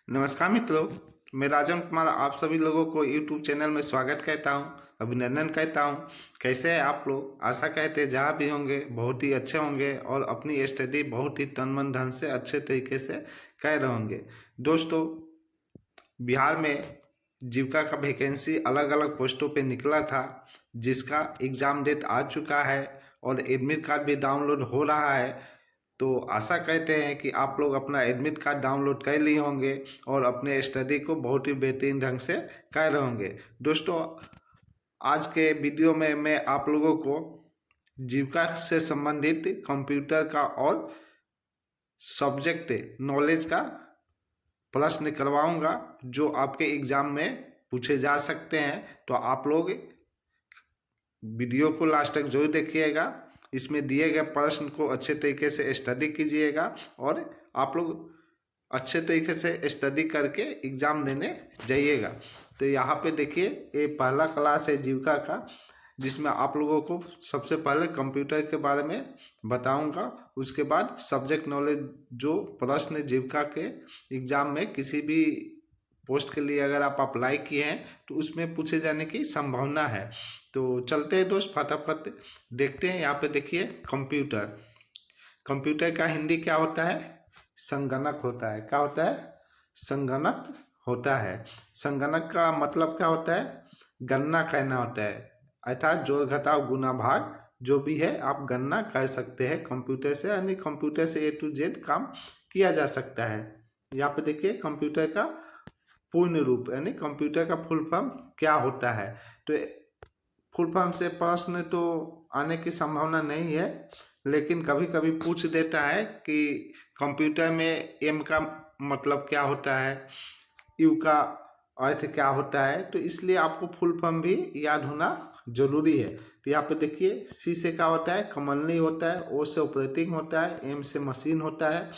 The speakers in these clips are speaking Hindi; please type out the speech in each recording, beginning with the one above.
नमस्कार मित्रों, मैं राजन कुमार आप सभी लोगों को YouTube चैनल में स्वागत कहता हूं, अभिनंदन कहता हूं। कैसे हैं आप लोग? आशा कहते हैं जहाँ भी होंगे बहुत ही अच्छे होंगे और अपनी स्टडी बहुत ही तन मन धन से अच्छे तरीके से कर रहे होंगे। दोस्तों, बिहार में जीविका का वैकेंसी अलग अलग पोस्टों पे निकला था, जिसका एग्ज़ाम डेट आ चुका है और एडमिट कार्ड भी डाउनलोड हो रहा है। तो आशा करते हैं कि आप लोग अपना एडमिट कार्ड डाउनलोड कर लिए होंगे और अपने स्टडी को बहुत ही बेहतरीन ढंग से कर रहे होंगे। दोस्तों, आज के वीडियो में मैं आप लोगों को जीविका से संबंधित कंप्यूटर का और सब्जेक्ट नॉलेज का प्रश्न करवाऊंगा, जो आपके एग्ज़ाम में पूछे जा सकते हैं। तो आप लोग वीडियो को लास्ट तक जरूर देखिएगा। इसमें दिए गए प्रश्न को अच्छे तरीके से स्टडी कीजिएगा और आप लोग अच्छे तरीके से स्टडी करके एग्ज़ाम देने जाइएगा। तो यहाँ पे देखिए, ये पहला क्लास है जीविका का, जिसमें आप लोगों को सबसे पहले कंप्यूटर के बारे में बताऊंगा। उसके बाद सब्जेक्ट नॉलेज, जो प्रश्न जीविका के एग्ज़ाम में किसी भी पोस्ट के लिए अगर आप अप्लाई किए हैं तो उसमें पूछे जाने की संभावना है। तो चलते हैं दोस्त, फटाफट देखते हैं। यहाँ पे देखिए, कंप्यूटर। कंप्यूटर का हिंदी क्या होता है? संगणक होता है। क्या होता है? संगणक होता है। संगणक का मतलब क्या होता है? गणना करना होता है, अर्थात जोड़ घटाव गुना भाग जो भी है आप गणना कर सकते हैं कंप्यूटर से, यानी कंप्यूटर से A to Z काम किया जा सकता है। यहाँ पे देखिए, कंप्यूटर का पूर्ण रूप यानी कंप्यूटर का फुल फॉर्म क्या होता है। तो फुल फॉर्म से प्रश्न तो आने की संभावना नहीं है, लेकिन कभी कभी पूछ देता है कि कंप्यूटर में M का मतलब क्या होता है, U का अर्थ क्या होता है। तो इसलिए आपको फुल फॉर्म भी याद होना जरूरी है। तो यहाँ पे देखिए, C से क्या होता है? कॉमनली होता है। O से ऑपरेटिंग होता है। M से मशीन होता है।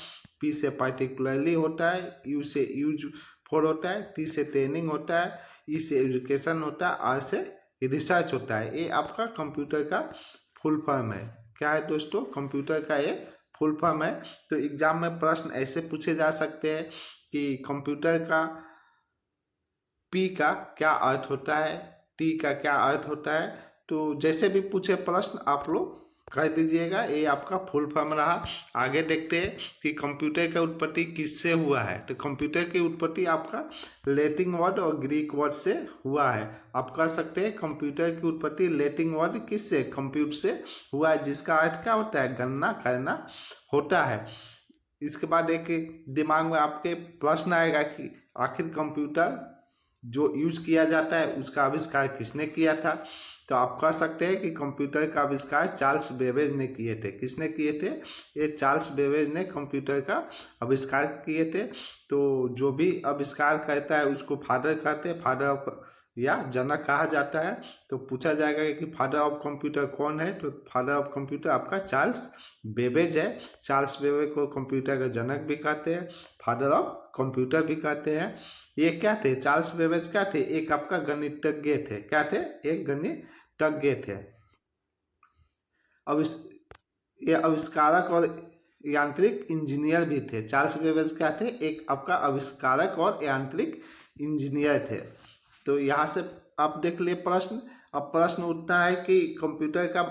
P से पार्टिकुलरली होता है। U से यूज फॉर होता है। T से ट्रेनिंग होता है। E से एजुकेशन होता है। R से रिसर्च होता है। ये आपका कंप्यूटर का फुल फॉर्म है। क्या है दोस्तों? कंप्यूटर का ये फुल फॉर्म है। तो एग्जाम में प्रश्न ऐसे पूछे जा सकते हैं कि कंप्यूटर का P का क्या अर्थ होता है, T का क्या अर्थ होता है। तो जैसे भी पूछे प्रश्न आप लोग कर दीजिएगा। ये आपका फुल फॉर्म रहा। आगे देखते हैं कि कंप्यूटर का उत्पत्ति किससे हुआ है। तो कंप्यूटर की उत्पत्ति आपका लैटिन वर्ड और ग्रीक वर्ड से हुआ है। आप कह सकते हैं कंप्यूटर की उत्पत्ति लैटिन वर्ड किससे? कंप्यूट से हुआ है, जिसका अर्थ क्या होता है? गणना करना होता है। इसके बाद एक दिमाग में आपके प्रश्न आएगा कि आखिर कंप्यूटर जो यूज किया जाता है उसका आविष्कार किसने किया था। तो आप कह सकते हैं कि कंप्यूटर का आविष्कार चार्ल्स बेबेज ने किए थे। किसने किए थे? ये चार्ल्स बेबेज ने कंप्यूटर का आविष्कार किए थे। तो जो भी आविष्कार करता है उसको फादर कहते हैं, फादर ऑफ या जनक कहा जाता है। तो पूछा जाएगा कि फादर ऑफ कंप्यूटर कौन है। तो फादर ऑफ कंप्यूटर आपका चार्ल्स बेबेज है। चार्ल्स बेबेज को कंप्यूटर का जनक भी कहते हैं, फादर ऑफ कंप्यूटर भी कहते हैं। ये क्या थे? चार्ल्स बेबेज क्या थे? एक आपका गणितज्ञ थे। क्या थे? एक गणितज्ञ थे। अब ये आविष्कारक और यांत्रिक इंजीनियर भी थे। चार्ल्स बेबेज क्या थे? एक आपका आविष्कारक और यांत्रिक इंजीनियर थे। तो यहाँ से आप देख लिए प्रश्न। अब प्रश्न उठता है कि कंप्यूटर का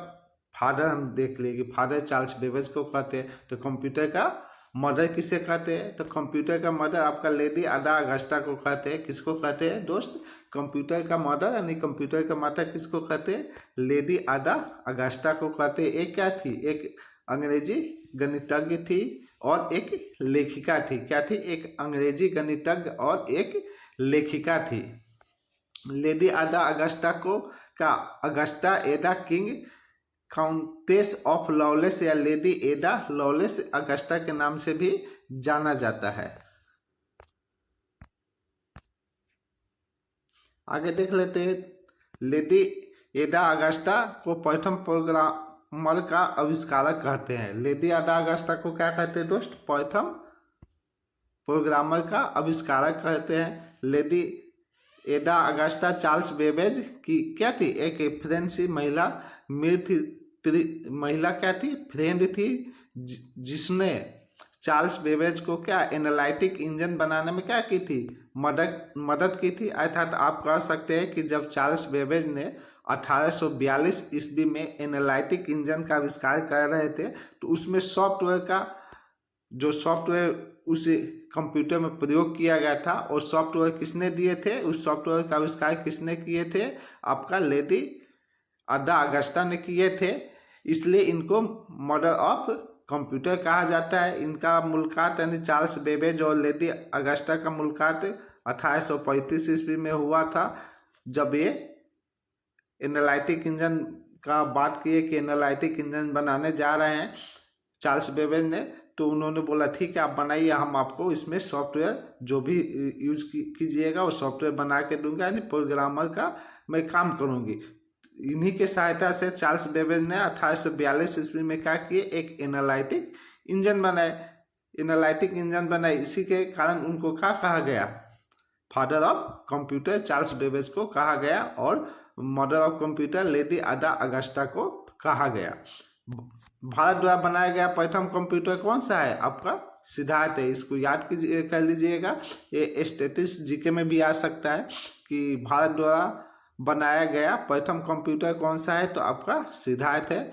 फादर हम देख लिए कि फादर चार्ल्स बेबेज को कहते हैं। तो कंप्यूटर का मदर किसे कहते हैं? तो कंप्यूटर का मदर आपका लेडी आडा अगस्टा को कहते हैं। किसको कहते हैं दोस्त? कंप्यूटर का मदर यानी कंप्यूटर का माता किसको कहते हैं? लेडी आडा अगस्टा को कहते हैं। एक क्या थी? एक अंग्रेजी गणितज्ञ थी और एक लेखिका थी। क्या थी? एक अंग्रेजी गणितज्ञ और एक लेखिका थी। लेडी आडा अगस्टा को का अगस्टा एडा किंग काउंटेस ऑफ लॉलेस या लेडी एडा लॉलेस अगस्टा के नाम से भी जाना जाता है। आगे देख लेते हैं। लेडी एडा अगस्टा को प्रथम प्रोग्रामर का आविष्कारक कहते हैं। लेडी एडा अगस्टा को क्या कहते हैं दोस्त? प्रथम प्रोग्रामर का आविष्कारक कहते हैं। लेडी एडा अगस्टा चार्ल्स बेबेज की क्या थी? एक फ्रेंच महिला मित्र महिला क्या थी? फ्रेंड थी, जिसने चार्ल्स बेबेज को क्या एनालिटिक इंजन बनाने में क्या की थी, मदद की थी। अर्थात आप कह सकते हैं कि जब चार्ल्स बेबेज ने 1842 ईस्वी में एनालिटिक इंजन का आविष्कार कर रहे थे तो उसमें सॉफ्टवेयर का जो सॉफ्टवेयर उस कंप्यूटर में प्रयोग किया गया था और सॉफ्टवेयर किसने दिए थे, उस सॉफ्टवेयर का आविष्कार किसने किए थे, आपका लेडी अडा अगस्टा ने किए थे। इसलिए इनको मदर ऑफ कंप्यूटर कहा जाता है। इनका मुलाकात यानी चार्ल्स बेबेज और लेडी अगस्टा का मुलाकात 1835 ईस्वी में हुआ था, जब ये एनालिटिक इंजन का बात किए कि एनालिटिक इंजन बनाने जा रहे हैं चार्ल्स बेबेज ने, तो उन्होंने बोला ठीक है आप बनाइए, हम आपको इसमें सॉफ्टवेयर जो भी यूज कीजिएगा वो सॉफ्टवेयर बना के दूंगा, यानी प्रोग्रामर का मैं काम करूंगी। इन्हीं के सहायता से चार्ल्स बेबेज ने 1842 ईस्वी में क्या किए, एक एनालिटिक इंजन बनाए। इसी के कारण उनको क्या कहा गया, father of computer Charles Babbage को कहा गया और mother of computer lady Ada Augusta को कहा गया। भारत द्वारा बनाया गया प्रथम कंप्यूटर कौन सा है, आपका सिद्धार्थ है। इसको याद कीजिए, कर लीजिएगा, ये स्टैटिस्टिक्स जीके में भी आ सकता है कि भारत द्वारा बनाया गया प्रथम कंप्यूटर कौन सा है, तो आपका सिद्धार्थ है।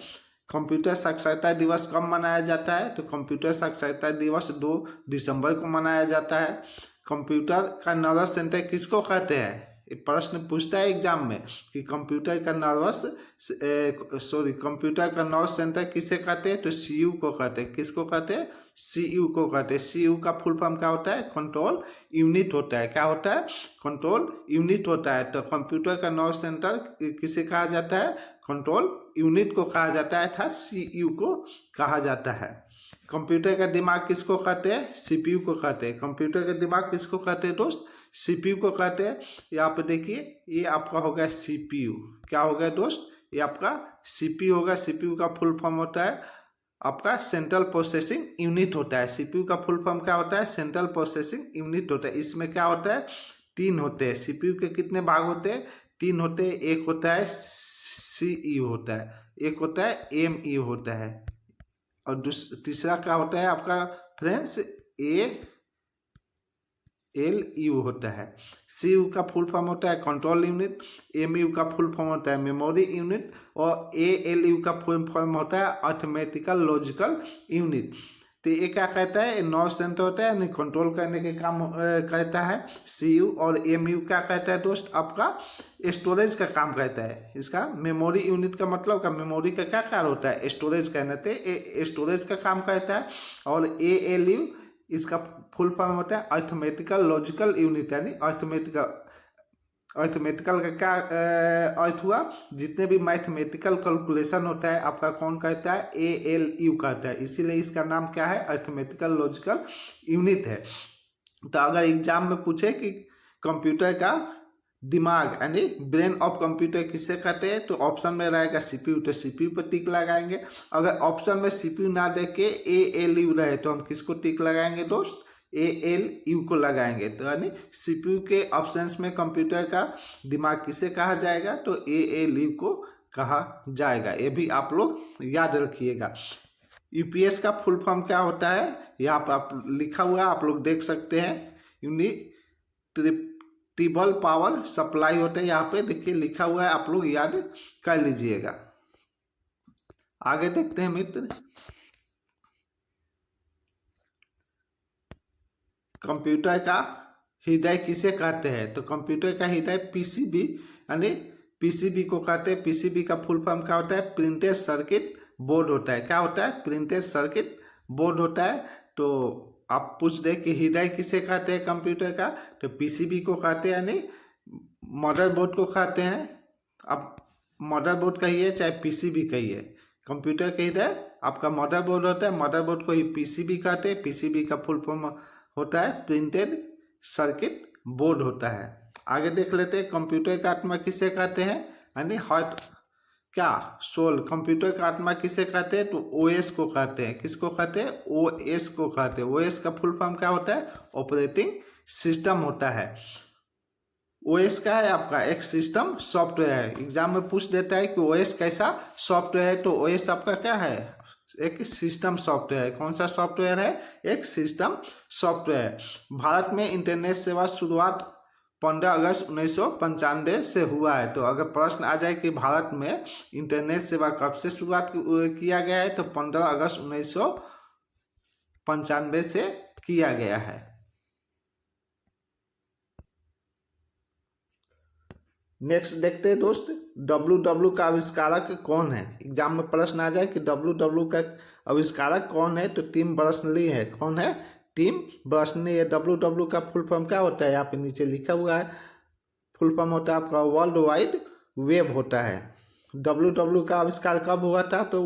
कंप्यूटर साक्षरता दिवस कब मनाया जाता है, तो कंप्यूटर साक्षरता दिवस 2 दिसंबर को मनाया जाता है। कंप्यूटर का नर्वस सेंटर किसको कहते हैं, प्रश्न पूछता है एग्जाम में कि कंप्यूटर का नर्वस सेंटर किसे कहते हैं, तो सीयू को कहते हैं। किसको कहते हैं, सीयू को कहते हैं। सीयू का फुल फॉर्म क्या होता है, कंट्रोल यूनिट होता है। क्या होता है, कंट्रोल यूनिट होता है। तो कंप्यूटर का नर्वस सेंटर किसे कहा जाता है, कंट्रोल यूनिट को कहा जाता है, अर्थात सीयू को कहा जाता है। कंप्यूटर का दिमाग किसको कहते हैं, सीपीयू को कहते हैं। कंप्यूटर का दिमाग किसको कहते हैं दोस्त, सीपीयू को कहते हैं। यहाँ पे देखिए ये आपका हो गया सीपीयू, क्या हो गया दोस्त, ये आपका सीपीयू होगा। सीपीयू का फुल फॉर्म होता है आपका सेंट्रल प्रोसेसिंग यूनिट होता है। सीपीयू का फुल फॉर्म क्या होता है, सेंट्रल प्रोसेसिंग यूनिट होता है। इसमें क्या होता है, 3 होते हैं। सीपीयू के कितने भाग होते हैं, 3 होते हैं। एक होता है सीयू होता है, एक होता है एमयू होता है, और तीसरा क्या होता है आपका फ्रेंड्स, एलयू होता है। सीयू का फुल फॉर्म होता है कंट्रोल यूनिट, एमयू का फुल फॉर्म होता है मेमोरी यूनिट, और एएलयू का फुल फॉर्म होता है अर्थमेटिकल लॉजिकल यूनिट। तो ये क्या कहता है, नर्वस सेंटर होता है यानी कंट्रोल करने के काम करता है सीयू, और एमयू क्या कहता है दोस्त, आपका स्टोरेज का काम करता है। इसका मेमोरी यूनिट का मतलब का मेमोरी का क्या कार्य होता है, स्टोरेज कहने थे, स्टोरेज का काम करता है। और एएलयू इसका फुल फॉर्म होता है अर्थमेटिकल लॉजिकल यूनिट, यानी अर्थमेटिकल का क्या अर्थ हुआ, जितने भी मैथमेटिकल कैलकुलेशन होता है आपका कौन कहता है, एएलयू कहता है। इसीलिए इसका नाम क्या है, अर्थमेटिकल लॉजिकल यूनिट है। तो अगर एग्जाम में पूछे कि कंप्यूटर का दिमाग यानी ब्रेन ऑफ कंप्यूटर किससे कहते हैं, तो ऑप्शन में रहेगा सीपीयू, तो सीपीयू पर टिक लगाएंगे। अगर ऑप्शन में सीपीयू ना दे के एएलयू रहे तो हम किसको टिक लगाएंगे दोस्त, एएलयू को लगाएंगे। तो यानी सीपीयू के ऑप्शंस में कंप्यूटर का दिमाग किसे कहा जाएगा, तो एएलयू को कहा जाएगा। ये भी आप लोग याद रखिएगा। यूपीएस का फुल फॉर्म क्या होता है, यहाँ पर आप लिखा हुआ है, आप लोग देख सकते हैं। यूनिटेबल पावर सप्लाई होता है, यहाँ पे देखिए लिखा हुआ है, आप लोग याद कर लीजिएगा। आगे देखते हैं मित्र, कंप्यूटर का हृदय किसे कहते हैं, तो कंप्यूटर का हृदय पीसीबी यानी पीसीबी को कहते हैं। पीसीबी का फुल फॉर्म क्या होता है, प्रिंटेड सर्किट बोर्ड होता है। क्या होता है, प्रिंटेड सर्किट बोर्ड होता है। तो आप पूछ दे कि हृदय किसे कहते हैं कंप्यूटर का, तो पीसीबी को कहते हैं, यानी मदरबोर्ड को कहते हैं। अब मदरबोर्ड कहिए चाहे पीसीबी कहिए, कंप्यूटर के हृदय आपका मदरबोर्ड होता है, मदरबोर्ड को ही पीसीबी कहते हैं। पीसीबी का फुल फॉर्म होता है प्रिंटेड सर्किट बोर्ड होता है। आगे देख लेते हैं, कंप्यूटर का आत्मा किसे कहते हैं, यानी हार्ट क्या सोल। कंप्यूटर का आत्मा किसे कहते हैं, तो ओएस को कहते हैं। किसको कहते हैं, ओएस को कहते हैं। ओएस का फुल फॉर्म क्या होता है, ऑपरेटिंग सिस्टम होता है। ओएस क्या है आपका, एक सिस्टम सॉफ्टवेयर है। एग्जाम में पूछ देता है कि ओएस कैसा सॉफ्टवेयर है, तो ओएस आपका क्या है, एक सिस्टम सॉफ्टवेयर है। कौन सा सॉफ्टवेयर है? एक सिस्टम सॉफ्टवेयर। भारत में इंटरनेट सेवा शुरुआत 15 अगस्त 1995 से हुआ है। तो अगर प्रश्न आ जाए कि भारत में इंटरनेट सेवा कब से शुरुआत किया गया है, तो 15 अगस्त 1995 से किया गया है। नेक्स्ट देखते हैं दोस्त, डब्ल्यू का आविष्कारक कौन है? एग्जाम में प्रश्न आ जाए कि डब्ल्यू का आविष्कारक कौन है, तो टिम बर्नर्स-ली है। कौन है? टिम बर्नर्स-ली है। डब्ल्यू का फुल फॉर्म क्या होता है? यहाँ पे नीचे लिखा हुआ है। फुल फॉर्म होता है आपका वर्ल्ड वाइड वेब होता है। डब्ल्यू का आविष्कार कब हुआ था? तो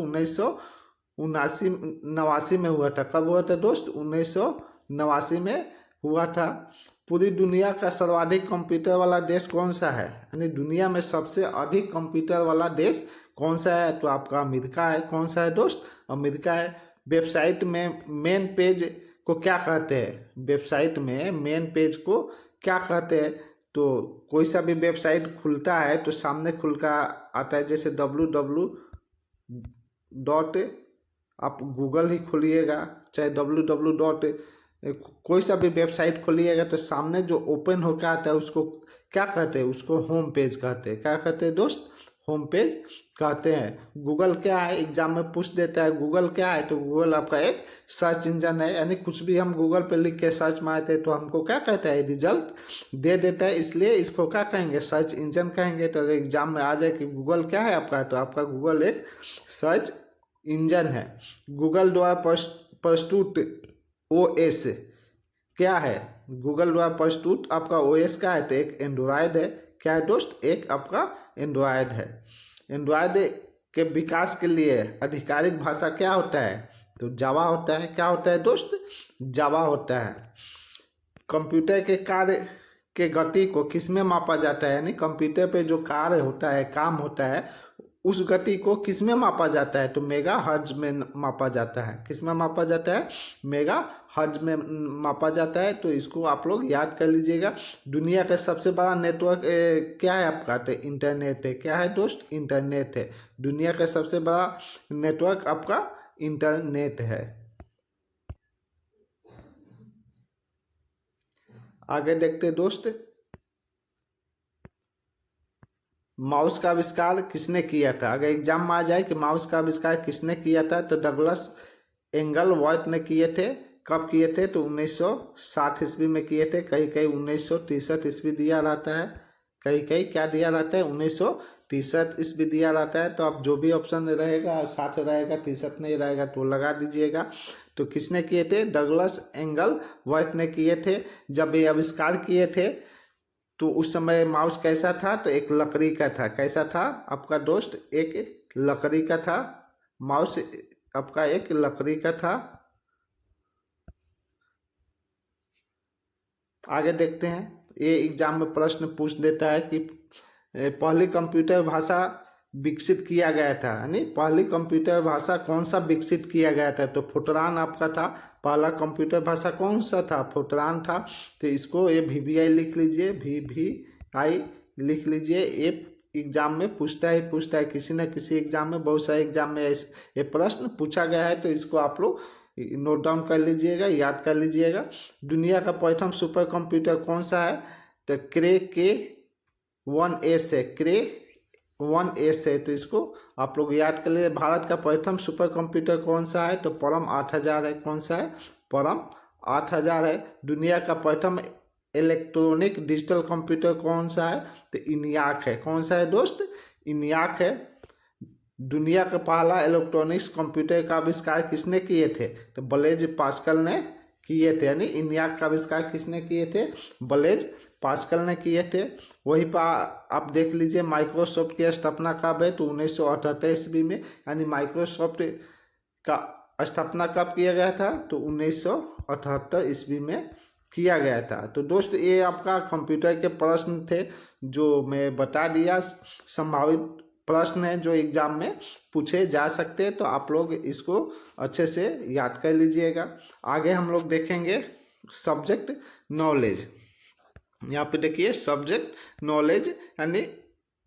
1989 में हुआ था। कब हुआ था दोस्त? 1989 में हुआ था। पूरी दुनिया का सर्वाधिक कंप्यूटर वाला देश कौन सा है? यानी दुनिया में सबसे अधिक कंप्यूटर वाला देश कौन सा है? तो आपका अमेरिका है। कौन सा है दोस्त? अमेरिका है। वेबसाइट में मेन पेज को क्या कहते हैं? वेबसाइट में मेन पेज को क्या कहते हैं? तो कोई सा भी वेबसाइट खुलता है तो सामने खुल का आता है, जैसे www. आप गूगल ही खोलिएगा, चाहे www. कोई सा भी वेबसाइट खोलिएगा तो सामने जो ओपन होकर आता है उसको क्या कहते हैं? उसको होम पेज कहते हैं। क्या कहते हैं दोस्त? होम पेज कहते हैं। गूगल क्या है? एग्जाम में पूछ देता है गूगल क्या है, तो गूगल आपका एक सर्च इंजन है। यानी कुछ भी हम गूगल पे लिख के सर्च मारते हैं तो हमको क्या कहता है? रिजल्ट दे देता है, इसलिए इसको क्या कहेंगे? सर्च इंजन कहेंगे। तो अगर एग्जाम में आ जाए कि गूगल क्या है आपका, तो आपका गूगल एक सर्च इंजन है। गूगल द्वारा प्रस्तुत OS क्या है? गूगल द्वारा प्रस्तुत आपका OS क्या है? तो एक एंड्रॉयड है। क्या है दोस्त? एक आपका एंड्रॉयड है। एंड्रॉयड के विकास के लिए आधिकारिक भाषा क्या होता है? तो जावा होता है। क्या होता है दोस्त? जावा होता है। कंप्यूटर के कार्य के गति को किस में मापा जाता है? यानी कंप्यूटर पे जो कार्य होता है, काम होता है, उस गति को किस में मापा जाता है? तो मेगा हर्ट्ज में मापा जाता है। किस में मापा जाता है? मेगा हर्ट्ज में मापा जाता है। तो इसको आप लोग याद कर लीजिएगा। दुनिया का सबसे बड़ा नेटवर्क क्या है आपका? तो इंटरनेट है। क्या है दोस्त? इंटरनेट है। दुनिया का सबसे बड़ा नेटवर्क आपका इंटरनेट है। आगे देखते दोस्त, माउस का आविष्कार किसने किया था? अगर एग्जाम में आ जाए कि माउस का आविष्कार किसने किया था, तो डगलस एंगलवर्थ ने किए थे। कब किए थे? तो 1960 ईस्वी में किए थे। कहीं कहीं 1963 ईस्वी दिया रहता है, कहीं कहीं क्या दिया रहता है? 1963 ईस्वी दिया रहता है। तो आप जो भी ऑप्शन रहेगा 60 रहेगा, 63 नहीं रहेगा तो लगा दीजिएगा। तो किसने किए थे? डगलस एंगलवर्थ ने किए थे। जब ये आविष्कार किए थे तो उस समय माउस कैसा था? तो एक लकड़ी का था। कैसा था आपका दोस्त? एक लकड़ी का था। माउस आपका एक लकड़ी का था। आगे देखते हैं, ये एग्जाम में प्रश्न पूछ देता है कि पहली कंप्यूटर भाषा विकसित किया गया था। यानी पहली कंप्यूटर भाषा कौन सा विकसित किया गया था? तो फोर्ट्रान आपका था। पहला कंप्यूटर भाषा कौन सा था? फोर्ट्रान था। तो इसको ये VBI लिख लीजिए, VBI लिख लीजिए। ये एग्जाम में पूछता है किसी न किसी एग्जाम में, बहुत सारे एग्जाम में ये प्रश्न पूछा गया है। तो इसको आप लोग नोट डाउन कर लीजिएगा, याद कर लीजिएगा। दुनिया का प्रथम सुपर कंप्यूटर कौन सा है? तो क्रे K1S है। क्रे 1S है। तो इसको आप लोग याद कर लीजिए। भारत का प्रथम सुपर कंप्यूटर कौन सा है? तो परम 8000 है। कौन सा है? परम 8000 है। दुनिया का प्रथम इलेक्ट्रॉनिक डिजिटल कंप्यूटर कौन सा है? तो इनियाक है। कौन सा है दोस्त? इनियाक है। दुनिया का पहला इलेक्ट्रॉनिक्स कंप्यूटर का आविष्कार किसने किए थे? तो ब्लेज पास्कल ने किए थे। यानी इनियाक का आविष्कार किसने किए थे? ब्लेज पास्कल ने किए थे। वहीं पर आप देख लीजिए माइक्रोसॉफ्ट की स्थापना कब है? तो 1978 ईस्वी में। यानी माइक्रोसॉफ्ट का स्थापना कब किया गया था? तो 1978 ईस्वी में किया गया था। तो दोस्त ये आपका कंप्यूटर के प्रश्न थे जो मैं बता दिया। संभावित प्रश्न है जो एग्जाम में पूछे जा सकते हैं, तो आप लोग इसको अच्छे से याद कर लीजिएगा। आगे हम लोग देखेंगे सब्जेक्ट नॉलेज। यहाँ पे देखिए सब्जेक्ट नॉलेज यानी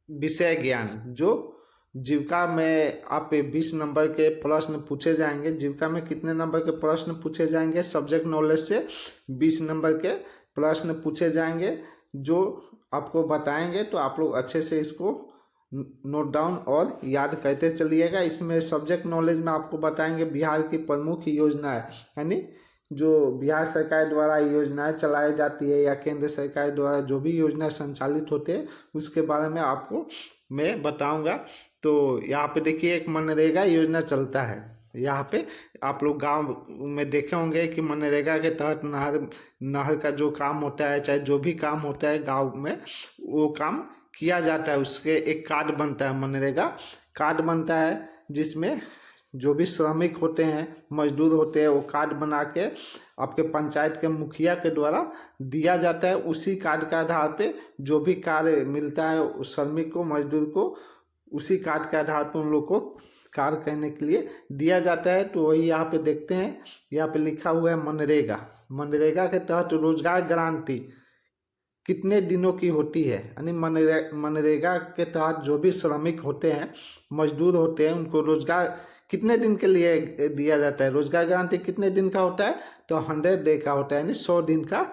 विषय ज्ञान। जो जीविका में आप 20 नंबर के प्रश्न पूछे जाएंगे। जीविका में कितने नंबर के प्रश्न पूछे जाएंगे? सब्जेक्ट नॉलेज से 20 नंबर के प्रश्न पूछे जाएंगे, जो आपको बताएंगे। तो आप लोग अच्छे से इसको नोट डाउन और याद करते चलिएगा। इसमें सब्जेक्ट नॉलेज में आपको बताएंगे बिहार की प्रमुख योजनाएं, यानी जो बिहार सरकार द्वारा योजनाएं चलाई जाती है या केंद्र सरकार द्वारा जो भी योजना संचालित होते हैं उसके बारे में आपको मैं बताऊंगा। तो यहाँ पे देखिए एक मनरेगा योजना चलता है। यहाँ पे आप लोग गांव में देखे होंगे कि मनरेगा के तहत नहर का जो काम होता है, चाहे जो भी काम होता है गांव में, वो काम किया जाता है। उसके एक कार्ड बनता है, मनरेगा कार्ड बनता है, जिसमें जो भी श्रमिक होते हैं, मजदूर होते हैं, वो कार्ड बना के आपके पंचायत के मुखिया के द्वारा दिया जाता है। उसी कार्ड के आधार पे जो भी कार्य मिलता है उस श्रमिक को, मजदूर को, उसी कार्ड के आधार पर उन लोग को कार्य करने के लिए दिया जाता है। तो वही यहाँ पे देखते हैं, यहाँ पे लिखा हुआ है मनरेगा। मनरेगा के तहत रोजगार गारंटी कितने दिनों की होती है? यानी मनरेगा के तहत जो भी श्रमिक होते हैं, मजदूर होते हैं, उनको रोजगार कितने दिन के लिए दिया जाता है? रोजगार गारंटी कितने दिन का होता है? तो 100 डे का होता है, यानी 100 दिन का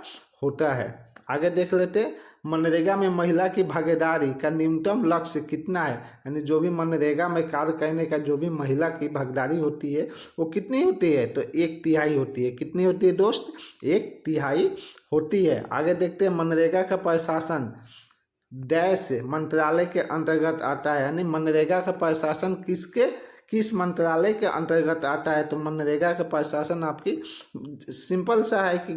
होता है। आगे देख लेते हैं, मनरेगा में महिला की भागीदारी का न्यूनतम लक्ष्य कितना है? यानी जो भी मनरेगा में कार्य करने का जो भी महिला की भागीदारी होती है वो कितनी होती है? तो 1/3 होती है। कितनी होती है दोस्त? 1/3 होती है। आगे देखते हैं, मनरेगा का प्रशासन डैश मंत्रालय के अंतर्गत आता है। यानी मनरेगा का प्रशासन किस मंत्रालय के अंतर्गत आता है? तो मनरेगा का प्रशासन आपकी सिंपल सा है कि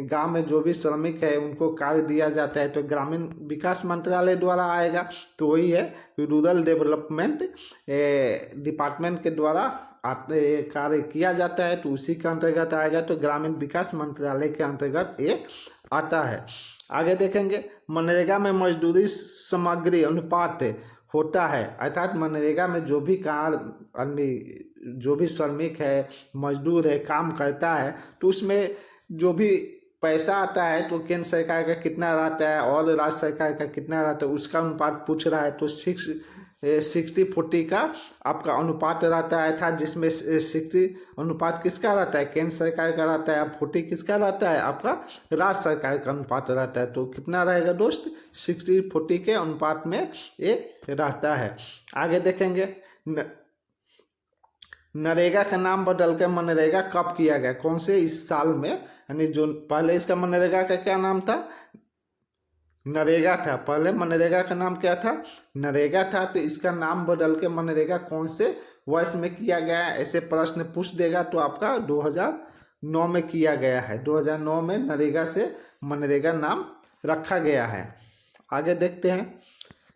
गांव में जो भी श्रमिक है उनको कार्य दिया जाता है तो ग्रामीण विकास मंत्रालय द्वारा आएगा। तो वही है, रूरल डेवलपमेंट डिपार्टमेंट के द्वारा कार्य किया जाता है, तो उसी के अंतर्गत आएगा। तो ग्रामीण विकास मंत्रालय के अंतर्गत ये आता है। आगे देखेंगे, मनरेगा में मजदूरी सामग्री अनुपात होता है। अर्थात मनरेगा में जो भी जो भी श्रमिक है, मजदूर है, काम करता है, तो उसमें जो भी पैसा आता है तो केंद्र सरकार का कितना रहता है और राज्य सरकार का कितना रहता है, उसका अनुपात पूछ रहा है। तो 60-40 का आपका अनुपात रहता है था, जिसमें 60 अनुपात किसका रहता है? केंद्र सरकार का रहता है। 40 किसका रहता है? आपका राज्य सरकार का अनुपात रहता है। तो कितना रहेगा दोस्त? 60-40 के अनुपात में ये रहता है। आगे देखेंगे, नरेगा का नाम बदल के मनरेगा कब किया गया? कौन से इस साल में? यानी जो पहले इसका मनरेगा का क्या नाम था? नरेगा था। पहले मनरेगा का नाम क्या था? नरेगा था। तो इसका नाम बदल के मनरेगा कौन से वर्ष में किया गया है? ऐसे प्रश्न पूछ देगा तो आपका 2009 में किया गया है। 2009 में नरेगा से मनरेगा नाम रखा गया है। आगे देखते हैं,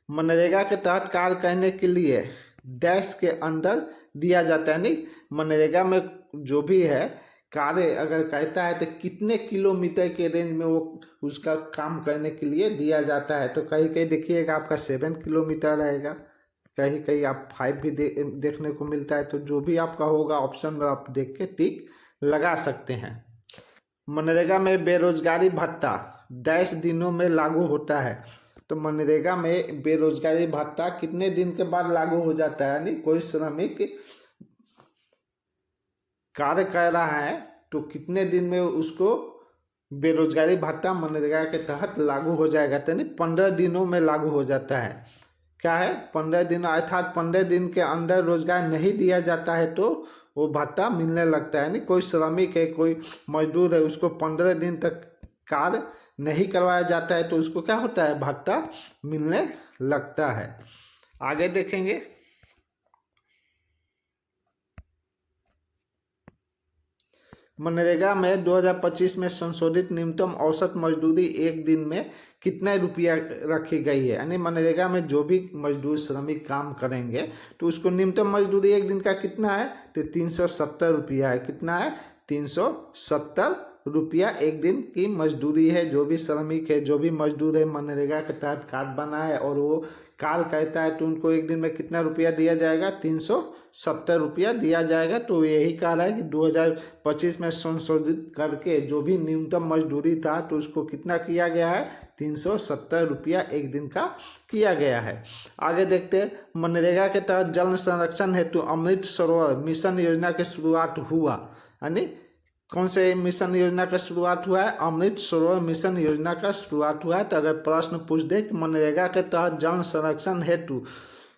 मनरेगा के तहत कार्य करने के लिए डैश के अंदर दिया जाता है। नहीं, मनरेगा में जो भी है कार्य अगर करता है तो कितने किलोमीटर के रेंज में वो उसका काम करने के लिए दिया जाता है? तो कहीं कहीं देखिएगा आपका 7 किलोमीटर रहेगा, कहीं कहीं आप 5 भी देखने को मिलता है। तो जो भी आपका होगा ऑप्शन में आप देख के टिक लगा सकते हैं। मनरेगा में बेरोजगारी भत्ता डैश दिनों में लागू होता है। तो मनरेगा में बेरोजगारी भत्ता कितने दिन के बाद लागू हो जाता है? यानी कोई श्रमिक कार्य कर रहा है तो कितने दिन में उसको बेरोजगारी भत्ता मनरेगा के तहत लागू हो जाएगा? तो यानी 15 दिनों में लागू हो जाता है। क्या है? 15 दिन, अर्थात 15 दिन के अंदर रोजगार नहीं दिया जाता है तो वो भत्ता मिलने लगता है। यानी कोई श्रमिक है, कोई मजदूर है, उसको 15 दिन तक कार्य नहीं करवाया जाता है तो उसको क्या होता है? भत्ता मिलने लगता है। आगे देखेंगे, मनरेगा में 2025 में संशोधित न्यूनतम औसत मजदूरी एक दिन में कितने रुपया रखी गई है? यानी मनरेगा में जो भी मजदूर श्रमिक काम करेंगे तो उसको न्यूनतम मजदूरी एक दिन का कितना है? तो 370 रुपया है। कितना है? 370 रुपया एक दिन की मजदूरी है। जो भी श्रमिक है, जो भी मजदूर है, मनरेगा के तहत कार्ड बना है और वो कार्य करता है तो उनको एक दिन में कितना रुपया दिया जाएगा? 370 रुपया दिया जाएगा। तो यही कह रहा है कि 2025 में संशोधित करके जो भी न्यूनतम मजदूरी था तो उसको कितना किया गया है? 370 रुपया एक दिन का किया गया है। आगे देखते हैं, मनरेगा के तहत जल संरक्षण हेतु अमृत सरोवर मिशन योजना की शुरुआत हुआ। यानी कौन से मिशन योजना का शुरुआत हुआ है? अमृत सरोवर मिशन योजना का शुरुआत हुआ है। तो अगर प्रश्न पूछ दे कि मनरेगा के तहत जल संरक्षण हेतु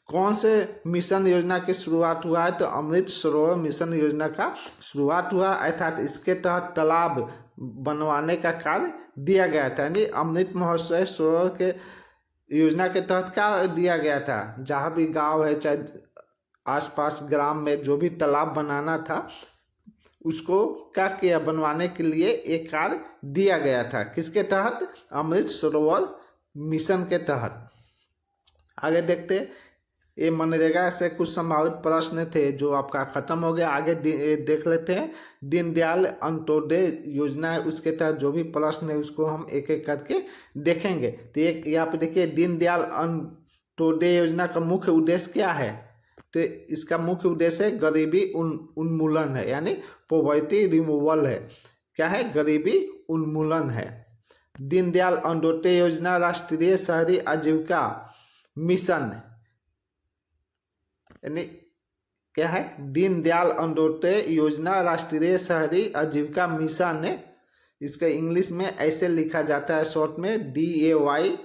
कौन से मिशन योजना की शुरुआत हुआ है, तो अमृत सरोवर मिशन योजना का शुरुआत हुआ, अर्थात इसके तहत तालाब बनवाने का कार्य दिया गया था। यानी अमृत महोत्सव सरोवर के योजना के तहत क्या दिया गया था? जहाँ भी गांव है, चाहे आसपास ग्राम में जो भी तालाब बनाना था उसको क्या किया? बनवाने के लिए एक कार्य दिया गया था। किसके तहत? अमृत सरोवर मिशन के तहत। आगे देखते, ये मनरेगा से कुछ संभावित प्रश्न थे जो आपका खत्म हो गया। आगे देख लेते हैं, दीनदयाल अंत्योदय योजना है, उसके तहत जो भी प्रश्न है उसको हम एक एक करके देखेंगे। तो एक यहाँ पे देखिए, दीनदयाल अंत्योदय योजना का मुख्य उद्देश्य क्या है? तो इसका मुख्य उद्देश्य गरीबी उन्मूलन है, यानी पॉवर्टी रिमूवल है। क्या है? गरीबी उन्मूलन है। दीनदयाल अंत्योदय योजना राष्ट्रीय शहरी आजीविका मिशन, यानी क्या है? दीनदयाल अंत्योदय योजना राष्ट्रीय शहरी आजीविका मिशन है। इसका इंग्लिश में ऐसे लिखा जाता है शॉर्ट में DAYNULM,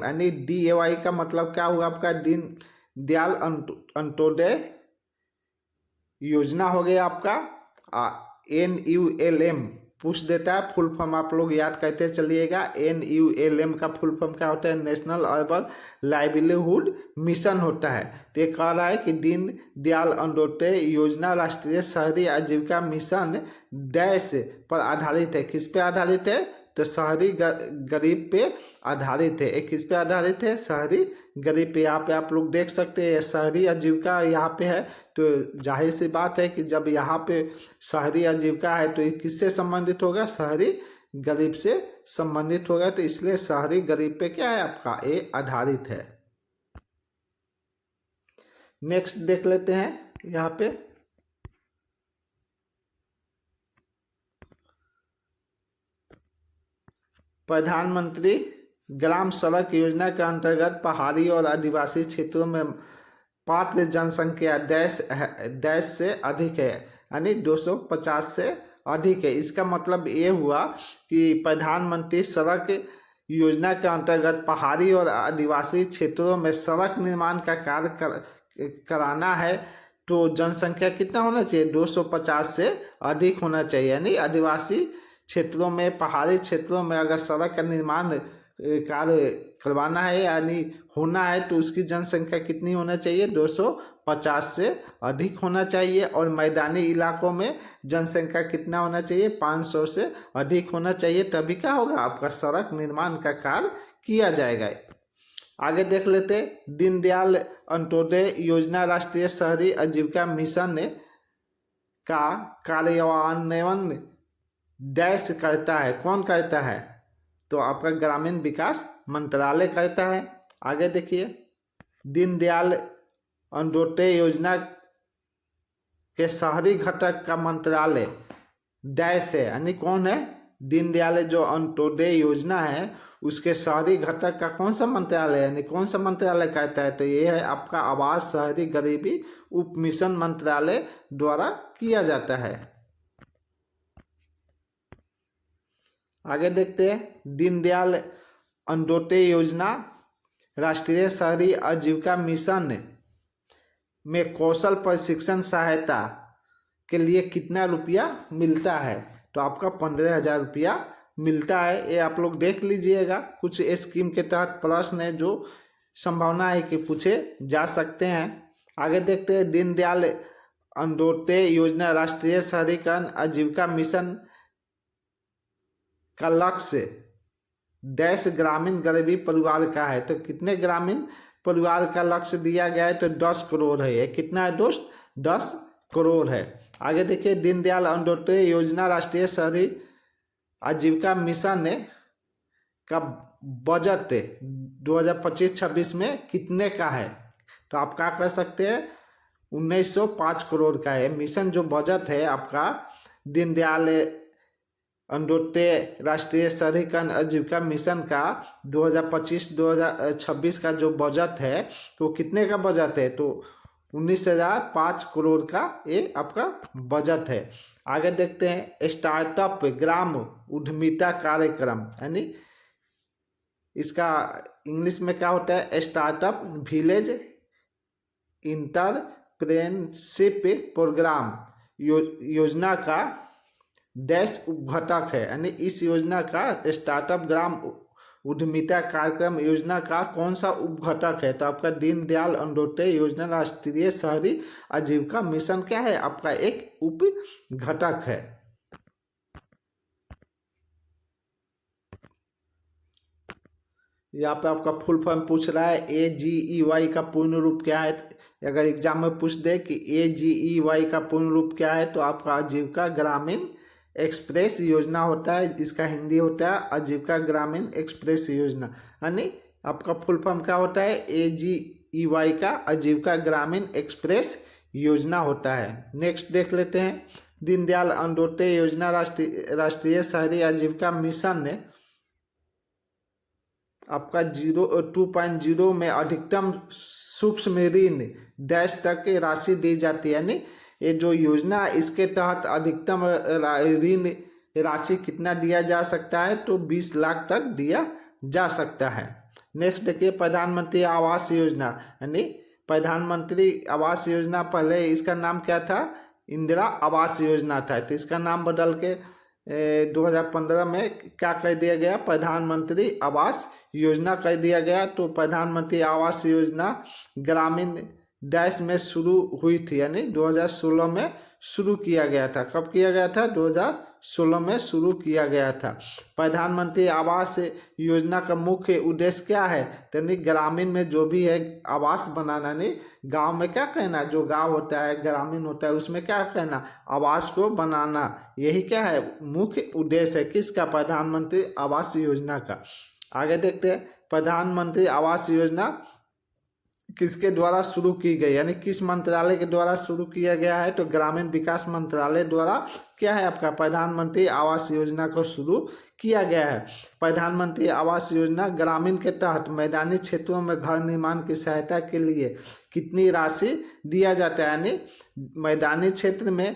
यानी DAY का मतलब क्या हुआ आपका? दीनदयाल अंत्योदय योजना हो गया आपका। NULM पूछ देता है, फुल फॉर्म आप लोग याद करते चलिएगा। NULM का फुल फॉर्म क्या होता है? नेशनल अर्बन लाइवलीहुड मिशन होता है। तो ये कह रहा है कि दीनदयाल अंत्योदय योजना राष्ट्रीय शहरी आजीविका मिशन डैश पर आधारित है। किस पे आधारित है? तो शहरी गरीब पे आधारित है। एक किस पे आधारित है? शहरी गरीब पे। यहाँ पे आप लोग देख सकते हैं शहरी आजीविका यहाँ पे है, तो जाहिर सी बात है कि जब यहाँ पे शहरी आजीविका है तो ये किससे संबंधित होगा? शहरी गरीब से संबंधित होगा। तो इसलिए शहरी गरीब पे क्या है आपका? ये आधारित है। नेक्स्ट देख लेते हैं यहाँ पे, प्रधानमंत्री ग्राम सड़क योजना के अंतर्गत पहाड़ी और आदिवासी क्षेत्रों में पात्र जनसंख्या डैश से अधिक है, यानी 250 से अधिक है। इसका मतलब ये हुआ कि प्रधानमंत्री सड़क योजना के अंतर्गत पहाड़ी और आदिवासी क्षेत्रों में सड़क निर्माण का कार्य कराना है तो जनसंख्या कितना होना चाहिए? 250 से अधिक होना चाहिए। यानी आदिवासी क्षेत्रों में, पहाड़ी क्षेत्रों में अगर सड़क का निर्माण कार्य करवाना है यानी होना है तो उसकी जनसंख्या कितनी होना चाहिए? 250 से अधिक होना चाहिए। और मैदानी इलाकों में जनसंख्या कितना होना चाहिए? 500 से अधिक होना चाहिए। तभी क्या होगा? आपका सड़क निर्माण का कार्य किया जाएगा। आगे देख लेते, दीनदयाल अंत्योदय योजना राष्ट्रीय शहरी आजीविका मिशन का कार्यान्वयन डैश करता है। कौन करता है? तो आपका ग्रामीण विकास मंत्रालय करता है। आगे देखिए, दीनदयाल अंत्योदय योजना के शहरी घटक का मंत्रालय डैश है, यानी कौन है? दीनदयाल जो अंत्योदय योजना है उसके शहरी घटक का कौन सा मंत्रालय है, यानी कौन सा मंत्रालय कहता है? तो ये है आपका आवास शहरी गरीबी उप मिशन मंत्रालय द्वारा किया जाता है। आगे देखते हैं, दीनदयाल अंत्योदय योजना राष्ट्रीय शहरी आजीविका मिशन में कौशल प्रशिक्षण सहायता के लिए कितना रुपया मिलता है? तो आपका 15,000 रुपया मिलता है। ये आप लोग देख लीजिएगा। कुछ स्कीम के तहत प्रश्न है जो संभावना है कि पूछे जा सकते हैं। आगे देखते हैं, दीनदयाल अंत्योदय योजना राष्ट्रीय शहरीकरण आजीविका मिशन का लक्ष्य डैश ग्रामीण गरीबी परिवार का है। तो कितने ग्रामीण परिवार का लक्ष्य दिया गया है? तो 10 करोड़ है। ये कितना है दोस्त? 10 करोड़ है। आगे देखिए, दीनदयाल अंत्योदय योजना राष्ट्रीय शहरी आजीविका मिशन का बजट 2025-26 में कितने का है? तो आप क्या कर सकते हैं, 1905 करोड़ का है। मिशन जो बजट है आपका दीनदयाल अंत्योदय राष्ट्रीय शहरीकरण आजीविका मिशन का 2025-2026 का जो बजट है तो कितने का बजट है? तो 19,005 करोड़ का ये आपका बजट है। आगे देखते हैं, स्टार्टअप ग्राम उद्यमिता कार्यक्रम, यानी इसका इंग्लिश में क्या होता है, स्टार्टअप विलेज इंटरप्रेन्योरशिप प्रोग्राम योजना का डैश उपघटक है। यानी इस योजना का स्टार्टअप ग्राम उद्यमिता कार्यक्रम योजना का कौन सा उपघटक है? तो आपका दीनदयाल अंत्योदय योजना राष्ट्रीय शहरी आजीविका मिशन क्या है? आपका एक उपघटक है। यहाँ पे आपका फुल फॉर्म पूछ रहा है, AGEY का पूर्ण रूप क्या है? अगर एग्जाम में पूछ दे कि AGEY का पूर्ण रूप क्या है, तो आपका आजीविका ग्रामीण एक्सप्रेस योजना होता है। इसका हिंदी होता है आजीविका ग्रामीण एक्सप्रेस योजना। यानी आपका फुल फॉर्म क्या होता है? AGEY का आजीविका ग्रामीण एक्सप्रेस योजना होता है। नेक्स्ट देख लेते हैं, दीनदयाल अंत्योदय योजना राष्ट्रीय शहरी आजीविका मिशन ने आपका 2.0 में अधिकतम सूक्ष्म ऋण डैश तक की राशि दी जाती है। यानी ये जो योजना इसके तहत अधिकतम ऋण राशि कितना दिया जा सकता है? तो 20 लाख तक दिया जा सकता है। नेक्स्ट देखिए, प्रधानमंत्री आवास योजना, यानी प्रधानमंत्री आवास योजना पहले इसका नाम क्या था? इंदिरा आवास योजना था। तो इसका नाम बदल के 2015 में क्या कर दिया गया? प्रधानमंत्री आवास योजना कर दिया गया। तो प्रधानमंत्री आवास योजना ग्रामीण डैश में शुरू हुई थी, यानी 2016 में शुरू किया गया था। कब किया गया था? 2016 में शुरू किया गया था। प्रधानमंत्री आवास योजना का मुख्य उद्देश्य क्या है? यानी ग्रामीण में जो भी है आवास बनाना, नहीं गांव में क्या कहना, जो गांव होता है ग्रामीण होता है उसमें क्या कहना, आवास को बनाना। यही क्या है? मुख्य उद्देश्य है किसका? प्रधानमंत्री आवास योजना का। आगे देखते हैं, प्रधानमंत्री आवास योजना किसके द्वारा शुरू की गई, यानी किस मंत्रालय के द्वारा शुरू किया गया है? तो ग्रामीण विकास मंत्रालय द्वारा क्या है आपका प्रधानमंत्री आवास योजना को शुरू किया गया है। प्रधानमंत्री आवास योजना ग्रामीण के तहत मैदानी क्षेत्रों में घर निर्माण की सहायता के लिए कितनी राशि दिया जाता है? यानी मैदानी क्षेत्र में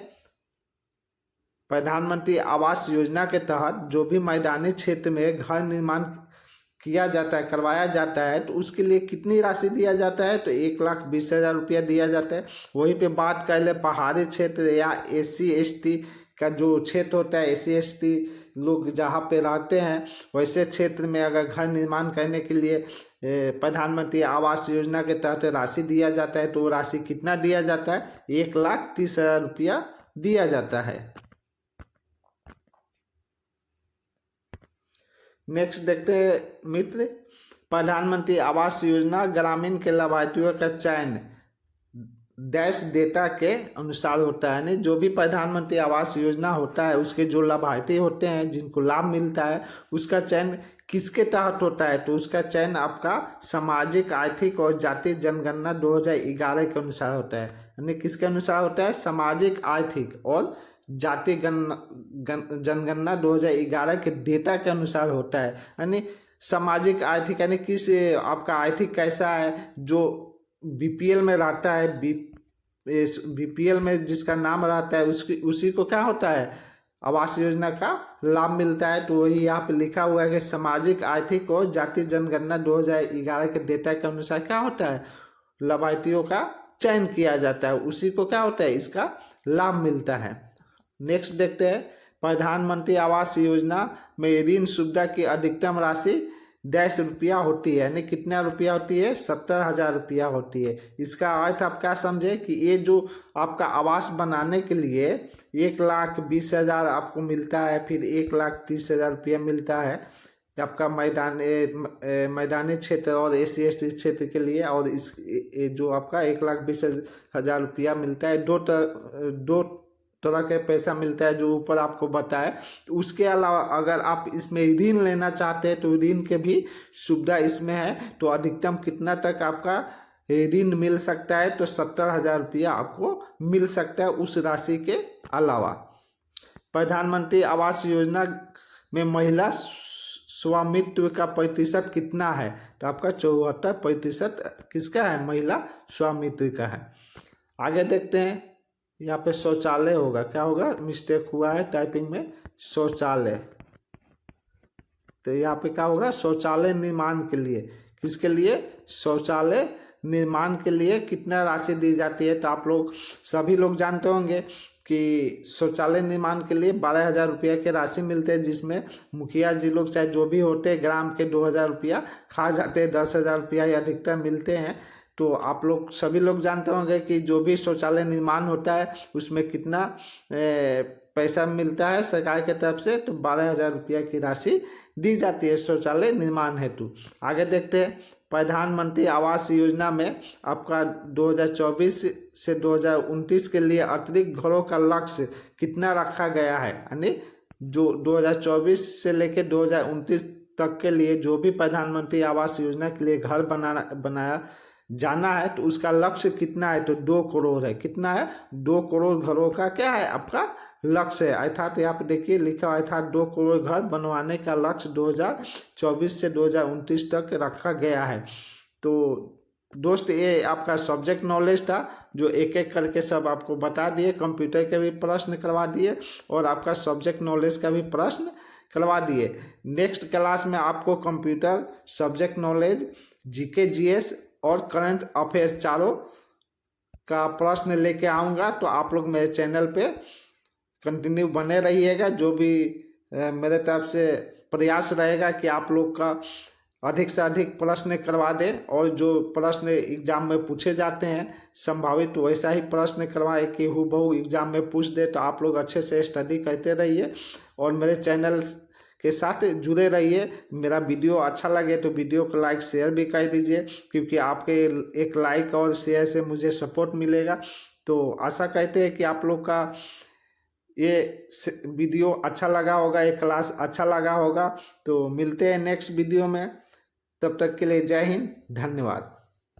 प्रधानमंत्री आवास योजना के तहत जो भी मैदानी क्षेत्र में घर निर्माण किया जाता है, करवाया जाता है, तो उसके लिए कितनी राशि दिया जाता है? तो 1,20,000 रुपया दिया जाता है। वहीं पे बात कर ले पहाड़ी क्षेत्र या SC ST का जो क्षेत्र होता है, SC ST लोग जहाँ पे रहते हैं वैसे क्षेत्र में अगर घर निर्माण करने के लिए प्रधानमंत्री आवास योजना के तहत राशि दिया जाता है, तो वो राशि कितना दिया जाता है? 1,30,000 रुपया दिया जाता है। नेक्स्ट देखते हैं मित्र, प्रधानमंत्री आवास योजना ग्रामीण के लाभार्थियों का चयन डैश डेटा के अनुसार होता है। यानी जो भी प्रधानमंत्री आवास योजना होता है उसके जो लाभार्थी होते हैं जिनको लाभ मिलता है उसका चयन किसके तहत होता है? तो उसका चयन आपका सामाजिक आर्थिक और जातीय जनगणना 2011 के अनुसार होता है। यानी किसके अनुसार होता है? सामाजिक आर्थिक और जातीय जनगणना 2011 के डेटा के अनुसार होता है। यानी सामाजिक आर्थिक यानी किस आपका आर्थिक कैसा है, जो BPL में रहता है, BPL में जिसका नाम रहता है उसी को क्या होता है? आवास योजना का लाभ मिलता है। तो वही यहाँ पे लिखा हुआ है कि सामाजिक आर्थिक और जातीय जनगणना 2011 के डेटा के अनुसार क्या होता है? लाभार्थियों का चयन किया जाता है, उसी को क्या होता है? इसका लाभ मिलता है। नेक्स्ट देखते हैं, प्रधानमंत्री आवास योजना में ऋण सुविधा की अधिकतम राशि डैश रुपया होती है। यानी कितना रुपया होती है? 70,000 रुपया होती है। इसका अर्थ आप क्या समझे कि ये जो आपका आवास बनाने के लिए 1,20,000 आपको मिलता है, फिर 1,30,000 रुपया मिलता है आपका मैदानी क्षेत्र और SC ST क्षेत्र के लिए, और इस जो आपका 1,20,000 रुपया मिलता है दो तरह के पैसा मिलता है जो ऊपर आपको बताए। तो उसके अलावा अगर आप इसमें ऋण लेना चाहते हैं तो ऋण के भी सुविधा इसमें है। तो अधिकतम कितना तक आपका ऋण मिल सकता है, तो 70,000 रुपया आपको मिल सकता है उस राशि के अलावा। प्रधानमंत्री आवास योजना में महिला स्वामित्व का प्रतिशत कितना है, तो आपका 74% किसका है, महिला स्वामित्व का है। आगे देखते हैं, यहाँ पे शौचालय होगा, क्या होगा, मिस्टेक हुआ है टाइपिंग में, शौचालय। तो यहाँ पे क्या होगा, शौचालय निर्माण के लिए, किसके लिए, शौचालय निर्माण के लिए कितना राशि दी जाती है। तो आप लोग सभी लोग जानते होंगे कि शौचालय निर्माण के लिए 12,000 रुपया के राशि मिलते हैं, जिसमें मुखिया जी लोग चाहे जो भी होते हैं ग्राम के 2,000 रुपया खा जाते हैं, 10,000 रुपया या अधिकतर मिलते हैं। तो आप लोग सभी लोग जानते होंगे कि जो भी शौचालय निर्माण होता है उसमें कितना पैसा मिलता है सरकार की तरफ से, तो 12,000 रुपया की राशि दी जाती है शौचालय निर्माण हेतु। आगे देखते हैं, प्रधानमंत्री आवास योजना में आपका 2024 से 2029 के लिए अतिरिक्त घरों का लक्ष्य कितना रखा गया है, यानी जो 2024 से लेकर 2029 तक के लिए जो भी प्रधानमंत्री आवास योजना के लिए घर बनाया जाना है, तो उसका लक्ष्य कितना है, तो 2 करोड़ है। कितना है, 2 करोड़ घरों का क्या है आपका लक्ष्य है। अर्थात यहाँ पे देखिए लिखा हुआ, अर्थात 2 करोड़ घर बनवाने का लक्ष्य 2024 से 2029 तक रखा गया है। तो दोस्त ये आपका सब्जेक्ट नॉलेज था, जो एक एक करके सब आपको बता दिए, कंप्यूटर के भी प्रश्न करवा दिए और आपका सब्जेक्ट नॉलेज का भी प्रश्न करवा दिए। नेक्स्ट क्लास में आपको computer, subject knowledge, GK GS और करंट अफेयर्स चारों का प्रश्न लेके आऊँगा। तो आप लोग मेरे चैनल पे कंटिन्यू बने रहिएगा। जो भी मेरे तरफ से प्रयास रहेगा कि आप लोग का अधिक से अधिक प्रश्न करवा दें, और जो प्रश्न एग्जाम में पूछे जाते हैं संभावित वैसा ही प्रश्न करवाए कि हूबहू एग्जाम में पूछ दे। तो आप लोग अच्छे से स्टडी करते रहिए और मेरे चैनल के साथ जुड़े रहिए। मेरा वीडियो अच्छा लगे तो वीडियो को लाइक शेयर भी कर दीजिए, क्योंकि आपके एक लाइक और शेयर से मुझे सपोर्ट मिलेगा। तो आशा करते हैं कि आप लोग का ये वीडियो अच्छा लगा होगा, ये क्लास अच्छा लगा होगा। तो मिलते हैं नेक्स्ट वीडियो में, तब तक के लिए जय हिंद, धन्यवाद।